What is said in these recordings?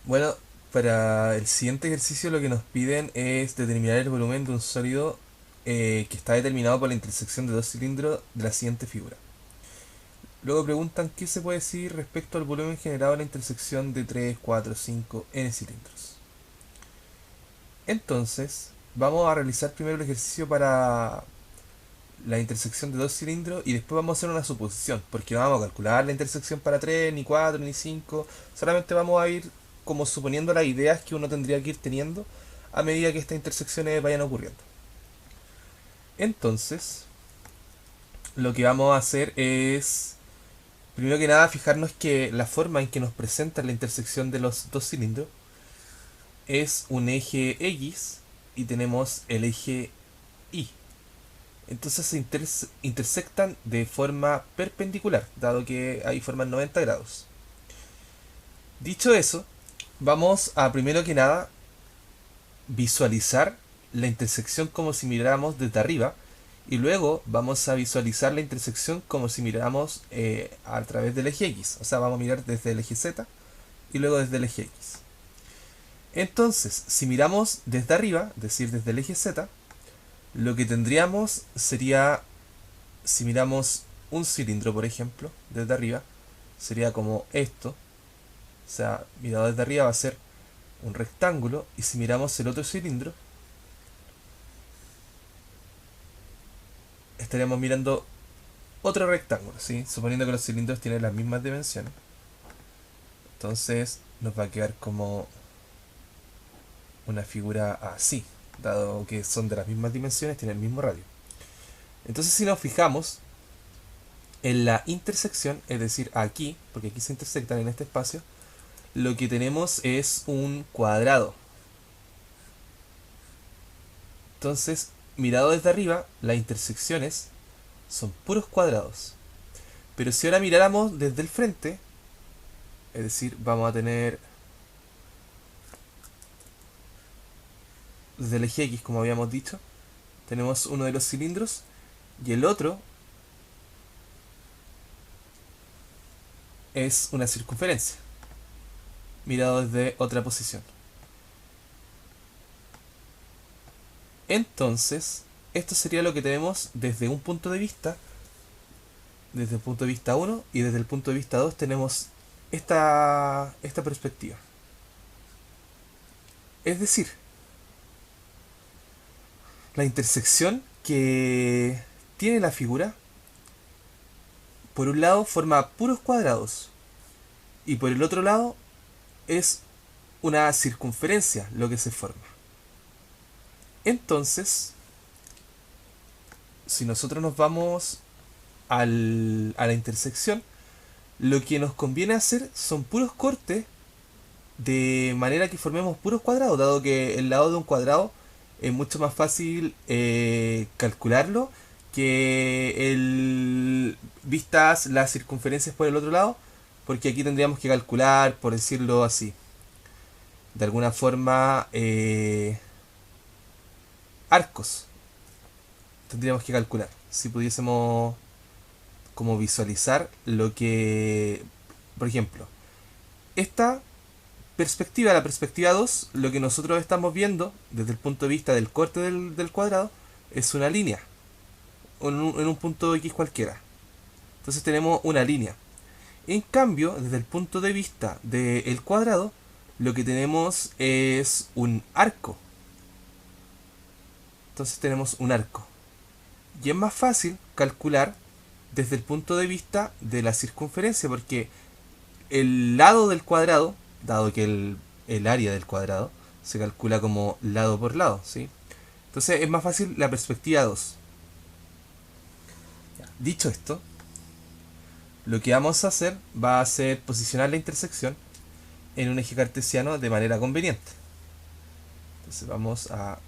Bueno, para el siguiente ejercicio lo que nos piden es determinar el volumen de un sólido que está determinado por la intersección de dos cilindros de la siguiente figura. Luego preguntan qué se puede decir respecto al volumen generado a la intersección de 3, 4, 5 n cilindros. Entonces, vamos a realizar primero el ejercicio para la intersección de dos cilindros y después vamos a hacer una suposición, porque no vamos a calcular la intersección para 3 ni 4 ni 5, solamente vamos a ir como suponiendo las ideas que uno tendría que ir teniendo a medida que estas intersecciones vayan ocurriendo. Entonces, lo que vamos a hacer es, primero que nada, fijarnos que la forma en que nos presenta la intersección de los dos cilindros es un eje X y tenemos el eje Y. Entonces se intersectan de forma perpendicular, dado que ahí forman 90 grados. Dicho eso, vamos a primero que nada visualizar la intersección como si miráramos desde arriba y luego vamos a visualizar la intersección como si miráramos a través del eje X. O sea, vamos a mirar desde el eje Z y luego desde el eje X. Entonces, si miramos desde arriba, es decir, desde el eje Z, lo que tendríamos sería, si miramos un cilindro, por ejemplo, desde arriba, sería como esto. O sea, mirado desde arriba va a ser un rectángulo. Y si miramos el otro cilindro, estaríamos mirando otro rectángulo, ¿sí? Suponiendo que los cilindros tienen las mismas dimensiones. Entonces nos va a quedar como una figura así, dado que son de las mismas dimensiones, tienen el mismo radio. Entonces si nos fijamos en la intersección, es decir, aquí, porque aquí se intersectan en este espacio, lo que tenemos es un cuadrado. Entonces, mirado desde arriba, las intersecciones son puros cuadrados. Pero si ahora miráramos desde el frente, es decir, vamos a tener desde el eje X, como habíamos dicho, tenemos uno de los cilindros y el otro es una circunferencia, mirado desde otra posición. Entonces, esto sería lo que tenemos desde un punto de vista, desde el punto de vista uno y desde el punto de vista 2 tenemos esta perspectiva. Es decir, la intersección que tiene la figura, por un lado forma puros cuadrados y por el otro lado es una circunferencia lo que se forma. Entonces, si nosotros nos vamos a la intersección, lo que nos conviene hacer son puros cortes de manera que formemos puros cuadrados, dado que el lado de un cuadrado es mucho más fácil calcularlo que el vistas las circunferencias por el otro lado, porque aquí tendríamos que calcular, por decirlo así, de alguna forma arcos. Tendríamos que calcular si pudiésemos como visualizar lo que, por ejemplo, esta perspectiva, la perspectiva 2 lo que nosotros estamos viendo desde el punto de vista del corte del cuadrado es una línea en un punto X cualquiera. Entonces tenemos una línea. En cambio, desde el punto de vista del cuadrado, lo que tenemos es un arco. Entonces tenemos un arco. Y es más fácil calcular desde el punto de vista de la circunferencia, porque el lado del cuadrado, dado que el área del cuadrado se calcula como lado por lado, ¿sí? Entonces es más fácil la perspectiva 2. Dicho esto, lo que vamos a hacer va a ser posicionar la intersección en un eje cartesiano de manera conveniente. Entonces vamos a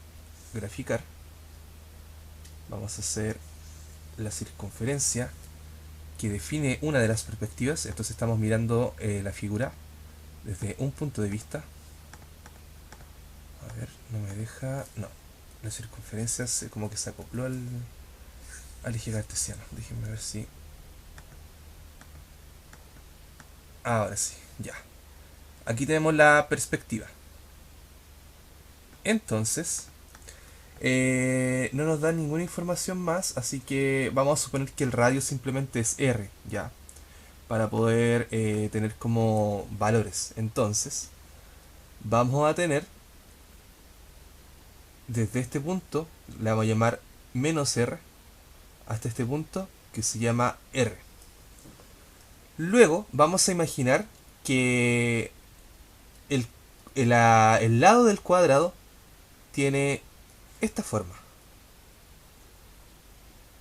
graficar, vamos a hacer la circunferencia que define una de las perspectivas. Entonces estamos mirando la figura desde un punto de vista. A ver, no me deja. No, la circunferencia como que se acopló al eje cartesiano. Déjenme ver si. Ahora sí, ya. Aquí tenemos la perspectiva. Entonces, no nos da ninguna información más, así que vamos a suponer que el radio simplemente es R, ya, para poder tener como valores. Entonces, vamos a tener desde este punto, le vamos a llamar menos R, hasta este punto que se llama R. Luego vamos a imaginar que el, el lado del cuadrado tiene esta forma.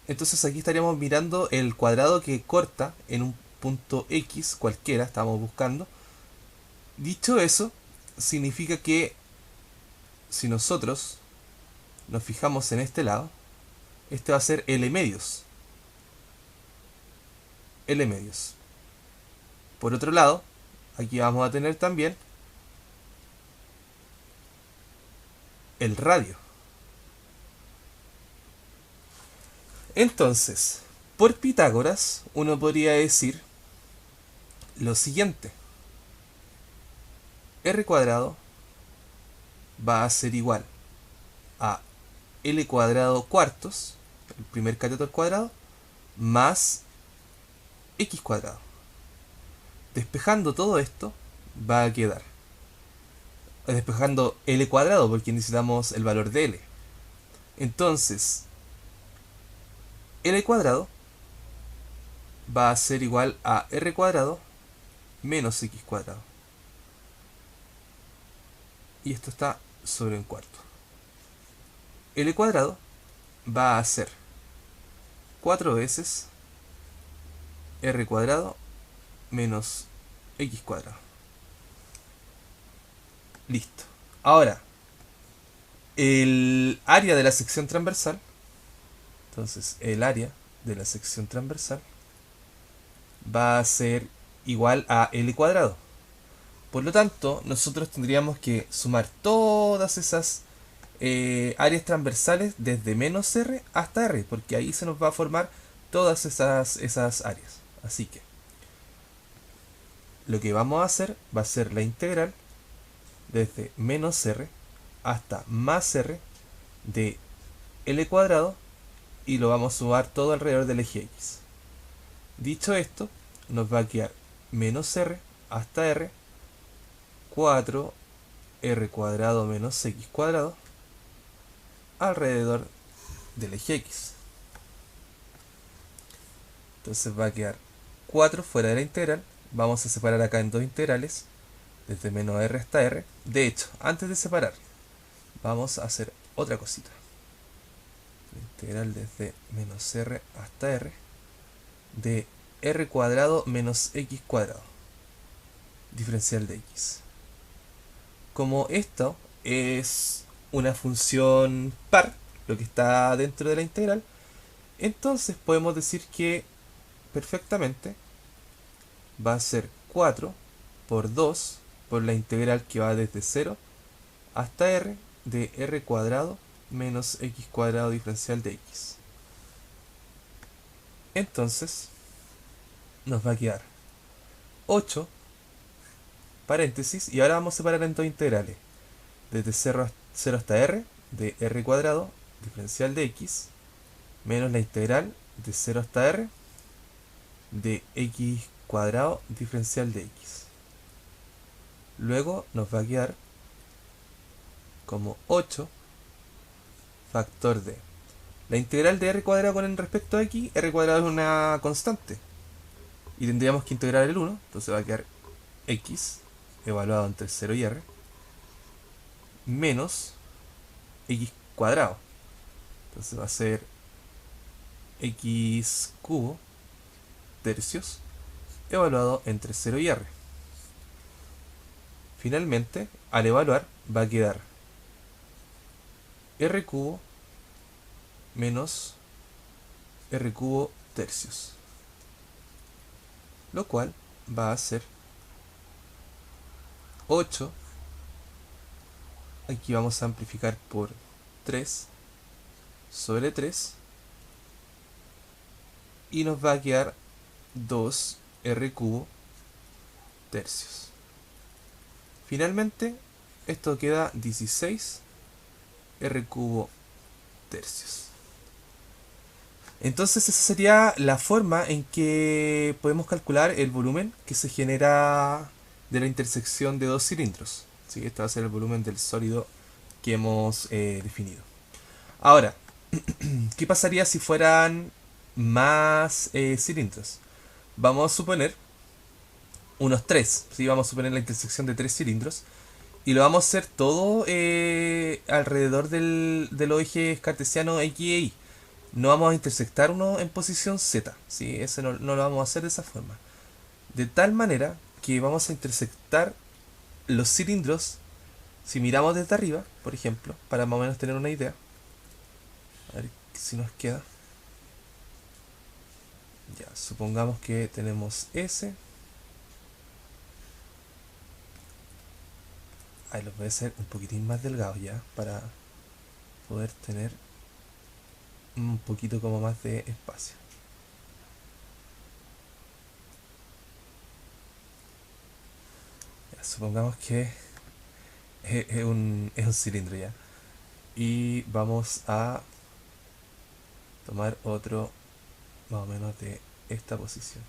Entonces aquí estaríamos mirando el cuadrado que corta en un punto X cualquiera, estamos buscando. Dicho eso, significa que si nosotros nos fijamos en este lado, este va a ser L medios. L medios. Por otro lado, aquí vamos a tener también el radio. Entonces, por Pitágoras, uno podría decir lo siguiente. R cuadrado va a ser igual a L cuadrado cuartos, el primer cateto al cuadrado, más X cuadrado. Despejando todo esto, va a quedar. Despejando L cuadrado, porque necesitamos el valor de L. Entonces, L cuadrado va a ser igual a R cuadrado menos X cuadrado. Y esto está sobre un cuarto. L cuadrado va a ser 4 veces R cuadrado menos X cuadrado. Listo. Ahora, el área de la sección transversal, entonces el área de la sección transversal va a ser igual a L cuadrado. Por lo tanto, nosotros tendríamos que sumar todas esas áreas transversales desde menos R hasta R, porque ahí se nos va a formar todas esas áreas. Así que lo que vamos a hacer va a ser la integral desde menos R hasta más R de L cuadrado y lo vamos a sumar todo alrededor del eje X. Dicho esto, nos va a quedar menos R hasta R 4 R cuadrado menos X cuadrado alrededor del eje X. Entonces va a quedar 4 fuera de la integral. Vamos a separar acá en dos integrales, desde menos R hasta R. De hecho, antes de separar, vamos a hacer otra cosita. La integral desde menos R hasta R de R cuadrado menos X cuadrado, diferencial de X. Como esto es una función par, lo que está dentro de la integral, entonces podemos decir que perfectamente va a ser 4 por 2 por la integral que va desde 0 hasta R de R cuadrado menos X cuadrado diferencial de X. Entonces nos va a quedar 8 paréntesis y ahora vamos a separar en dos integrales desde 0 hasta R de R cuadrado diferencial de X menos la integral de 0 hasta R de X cuadrado diferencial de X. Luego nos va a quedar como 8 factor de la integral de R cuadrado con respecto a X. R cuadrado es una constante y tendríamos que integrar el 1, entonces va a quedar X evaluado entre 0 y R menos X cuadrado, entonces va a ser X cubo tercios evaluado entre 0 y R. Finalmente, al evaluar va a quedar R cubo menos R cubo tercios, lo cual va a ser 8. Aquí vamos a amplificar por 3 sobre 3 y nos va a quedar 2 R cubo tercios. Finalmente, esto queda 16 r cubo tercios. Entonces esa sería la forma en que podemos calcular el volumen que se genera de la intersección de dos cilindros. ¿Sí? Este va a ser el volumen del sólido que hemos definido. Ahora, ¿qué pasaría si fueran más cilindros? Vamos a suponer unos 3, ¿sí? Vamos a suponer la intersección de 3 cilindros. Y lo vamos a hacer todo alrededor de los ejes cartesianos X e Y. No vamos a intersectar uno en posición Z. ¿Sí? Ese no lo vamos a hacer de esa forma. De tal manera que vamos a intersectar los cilindros. Si miramos desde arriba, por ejemplo, para más o menos tener una idea. A ver si nos queda. Ya, supongamos que tenemos S. Ahí los voy a hacer un poquitín más delgados ya, para poder tener un poquito como más de espacio. Ya, supongamos que es un cilindro ya. Y vamos a tomar otro más o menos de esta posición.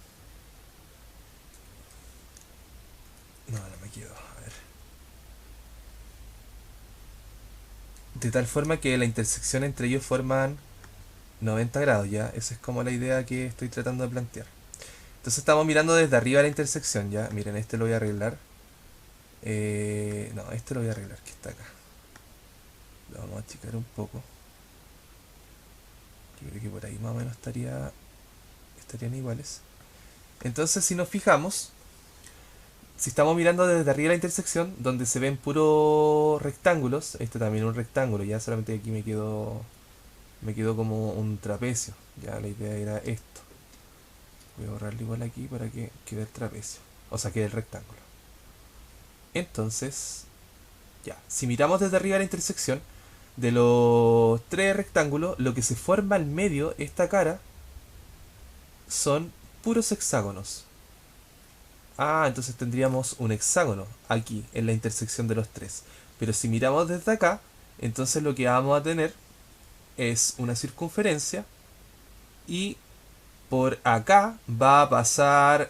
No me quedo. A ver. De tal forma que la intersección entre ellos forman 90 grados ya. Esa es como la idea que estoy tratando de plantear. Entonces estamos mirando desde arriba la intersección ya. Miren, este lo voy a arreglar. No, este lo voy a arreglar, que está acá. Lo vamos a achicar un poco. Yo creo que por ahí más o menos estarían iguales. Entonces, si nos fijamos, si estamos mirando desde arriba la intersección, donde se ven puros rectángulos, este también es un rectángulo, ya solamente aquí me quedó como un trapecio. Ya la idea era esto. Voy a borrarlo igual aquí para que quede el trapecio. O sea, quede el rectángulo. Entonces, ya, si miramos desde arriba la intersección de los tres rectángulos, lo que se forma al medio, esta cara, son puros hexágonos. Ah, entonces tendríamos un hexágono aquí en la intersección de los tres. Pero si miramos desde acá, entonces lo que vamos a tener es una circunferencia y por acá va a pasar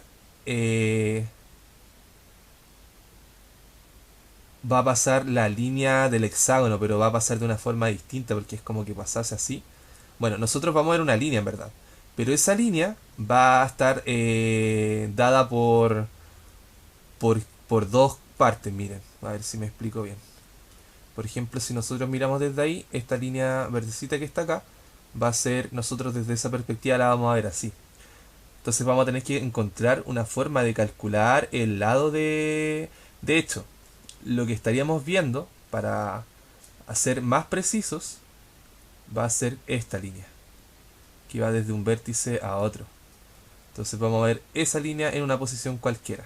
la línea del hexágono, pero va a pasar de una forma distinta porque es como que pasase así. Bueno, nosotros vamos a ver una línea en verdad, pero esa línea va a estar dada por, por dos partes, miren, a ver si me explico bien. Por ejemplo, si nosotros miramos desde ahí, esta línea verdecita que está acá, va a ser, nosotros desde esa perspectiva la vamos a ver así. Entonces vamos a tener que encontrar una forma de calcular el lado de... De hecho, lo que estaríamos viendo, para hacer más precisos, va a ser esta línea, que va desde un vértice a otro. Entonces vamos a ver esa línea en una posición cualquiera.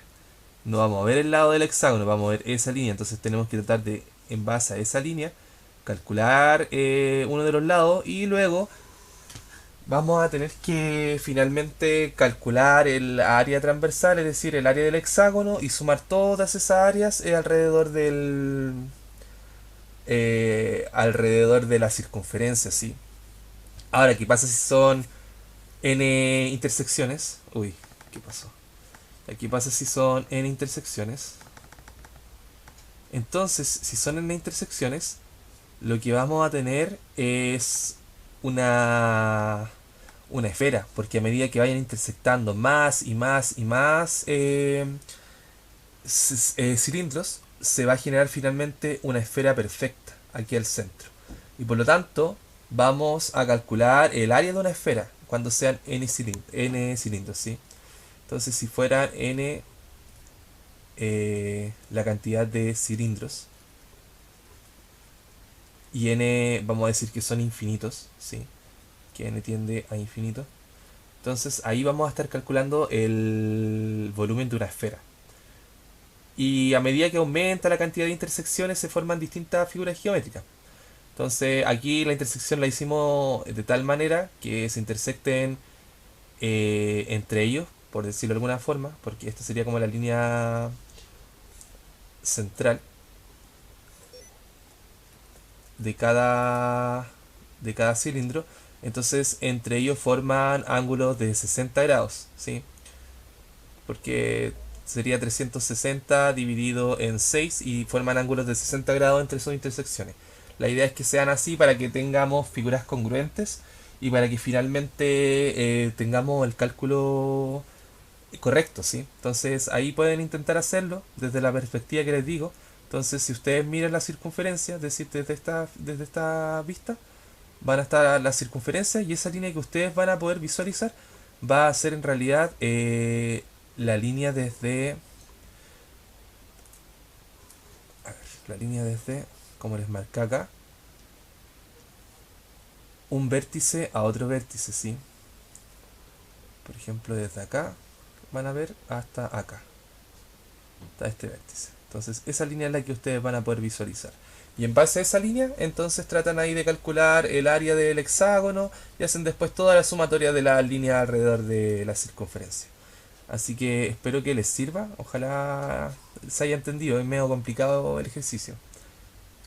No vamos a ver el lado del hexágono, vamos a ver esa línea. Entonces tenemos que tratar de, en base a esa línea, calcular uno de los lados y luego vamos a tener que finalmente calcular el área transversal, es decir, el área del hexágono y sumar todas esas áreas alrededor de la circunferencia, ¿sí? Ahora, ¿qué pasa si son n intersecciones? Uy, ¿qué pasó? Aquí pasa si son n intersecciones. Entonces, si son n intersecciones, lo que vamos a tener es una una esfera, porque a medida que vayan intersectando más y más y más cilindros, se va a generar finalmente una esfera perfecta aquí al centro. Y por lo tanto, vamos a calcular el área de una esfera cuando sean n cilindros, ¿sí? Entonces, si fueran n la cantidad de cilindros y n vamos a decir que son infinitos, ¿sí? Que n tiende a infinito. Entonces ahí vamos a estar calculando el volumen de una esfera. Y a medida que aumenta la cantidad de intersecciones se forman distintas figuras geométricas. Entonces aquí la intersección la hicimos de tal manera que se intersecten entre ellos, por decirlo de alguna forma, porque esta sería como la línea central de cada cilindro. Entonces entre ellos forman ángulos de 60 grados, ¿sí? Porque sería 360 dividido en 6 y forman ángulos de 60 grados entre sus intersecciones. La idea es que sean así para que tengamos figuras congruentes y para que finalmente tengamos el cálculo correcto, ¿sí? Entonces ahí pueden intentar hacerlo desde la perspectiva que les digo. Entonces si ustedes miran la circunferencia, es decir, desde esta vista, van a estar las circunferencias y esa línea que ustedes van a poder visualizar va a ser en realidad la línea desde... A ver, la línea desde, como les marca acá, un vértice a otro vértice, ¿sí? Por ejemplo, desde acá van a ver hasta acá, hasta este vértice. Entonces esa línea es la que ustedes van a poder visualizar. Y en base a esa línea, entonces tratan ahí de calcular el área del hexágono y hacen después toda la sumatoria de las líneas alrededor de la circunferencia. Así que espero que les sirva. Ojalá se haya entendido. Es medio complicado el ejercicio.